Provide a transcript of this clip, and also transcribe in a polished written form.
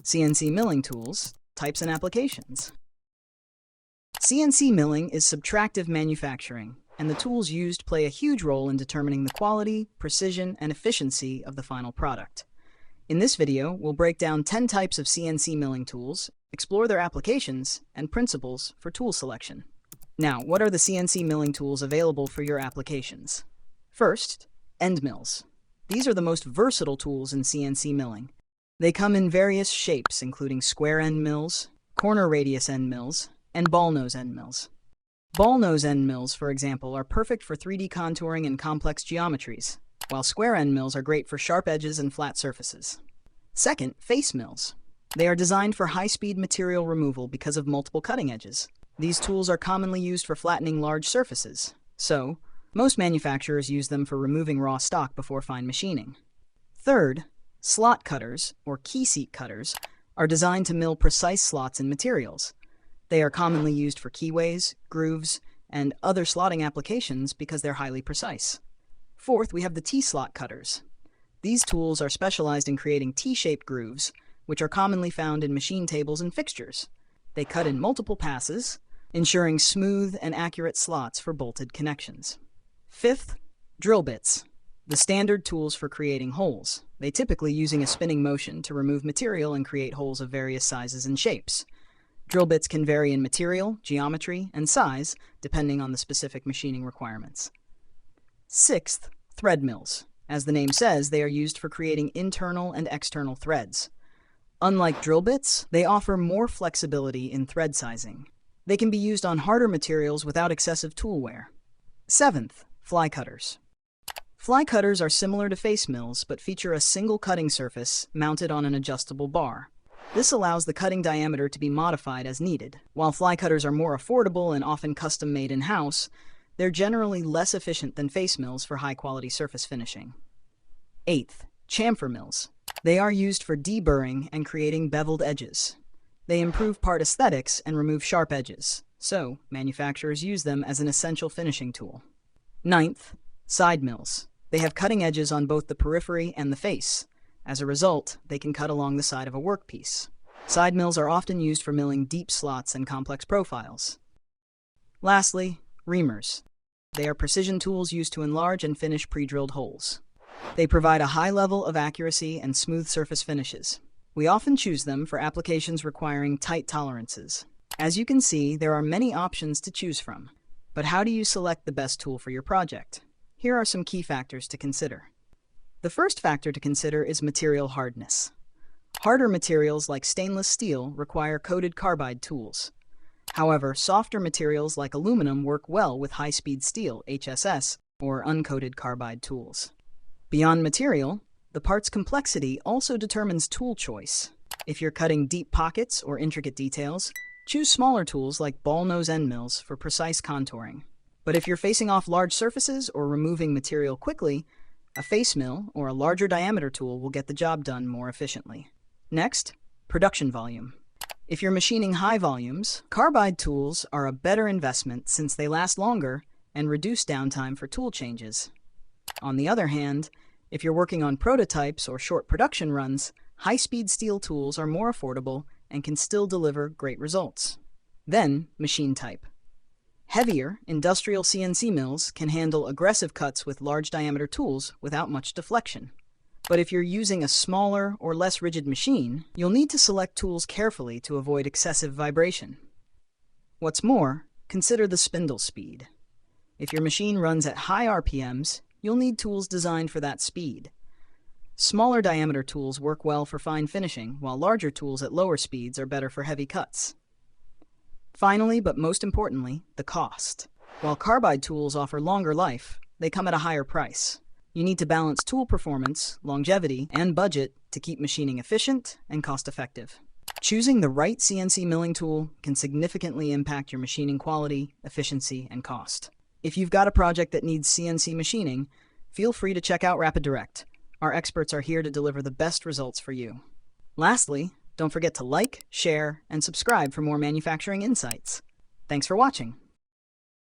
CNC milling tools, types and applications. CNC milling is subtractive manufacturing, and the tools used play a huge role in determining the quality, precision, and efficiency of the final product. In this video, we'll break down 10 types of CNC milling tools, explore their applications, and principles for tool selection. Now, what are the CNC milling tools available for your applications? First, end mills. These are the most versatile tools in CNC milling. They come in various shapes, including square end mills, corner radius end mills, and ball nose end mills. Ball nose end mills, for example, are perfect for 3D contouring and complex geometries, while square end mills are great for sharp edges and flat surfaces. Second, face mills. They are designed for high-speed material removal because of multiple cutting edges. These tools are commonly used for flattening large surfaces, so most manufacturers use them for removing raw stock before fine machining. Third, slot cutters, or key seat cutters, are designed to mill precise slots in materials. They are commonly used for keyways, grooves, and other slotting applications because they're highly precise. Fourth, we have the T-slot cutters. These tools are specialized in creating T-shaped grooves, which are commonly found in machine tables and fixtures. They cut in multiple passes, ensuring smooth and accurate slots for bolted connections. Fifth, drill bits, the standard tools for creating holes. They typically using a spinning motion to remove material and create holes of various sizes and shapes. Drill bits can vary in material, geometry, and size, depending on the specific machining requirements. Sixth, thread mills. As the name says, they are used for creating internal and external threads. Unlike drill bits, they offer more flexibility in thread sizing. They can be used on harder materials without excessive tool wear. Seventh, fly cutters. Fly cutters are similar to face mills, but feature a single cutting surface mounted on an adjustable bar. This allows the cutting diameter to be modified as needed. While fly cutters are more affordable and often custom-made in-house, they're generally less efficient than face mills for high-quality surface finishing. Eighth, chamfer mills. They are used for deburring and creating beveled edges. They improve part aesthetics and remove sharp edges, so manufacturers use them as an essential finishing tool. Ninth, side mills. They have cutting edges on both the periphery and the face. As a result, they can cut along the side of a workpiece. Side mills are often used for milling deep slots and complex profiles. Lastly, reamers. They are precision tools used to enlarge and finish pre-drilled holes. They provide a high level of accuracy and smooth surface finishes. We often choose them for applications requiring tight tolerances. As you can see, there are many options to choose from. But how do you select the best tool for your project? Here are some key factors to consider. The first factor to consider is material hardness. Harder materials like stainless steel require coated carbide tools. However, softer materials like aluminum work well with high-speed steel, HSS, or uncoated carbide tools. Beyond material, the part's complexity also determines tool choice. If you're cutting deep pockets or intricate details, choose smaller tools like ball nose end mills for precise contouring. But if you're facing off large surfaces or removing material quickly, a face mill or a larger diameter tool will get the job done more efficiently. Next, production volume. If you're machining high volumes, carbide tools are a better investment since they last longer and reduce downtime for tool changes. On the other hand, if you're working on prototypes or short production runs, high-speed steel tools are more affordable and can still deliver great results. Then, machine type. Heavier, industrial CNC mills can handle aggressive cuts with large diameter tools without much deflection. But if you're using a smaller or less rigid machine, you'll need to select tools carefully to avoid excessive vibration. What's more, consider the spindle speed. If your machine runs at high RPMs, you'll need tools designed for that speed. Smaller diameter tools work well for fine finishing, while larger tools at lower speeds are better for heavy cuts. Finally, but most importantly, the cost. While carbide tools offer longer life, they come at a higher price. You need to balance tool performance, longevity, and budget to keep machining efficient and cost-effective. Choosing the right CNC milling tool can significantly impact your machining quality, efficiency, and cost. If you've got a project that needs CNC machining, feel free to check out RapidDirect. Our experts are here to deliver the best results for you. Lastly, don't forget to like, share, and subscribe for more manufacturing insights. Thanks for watching.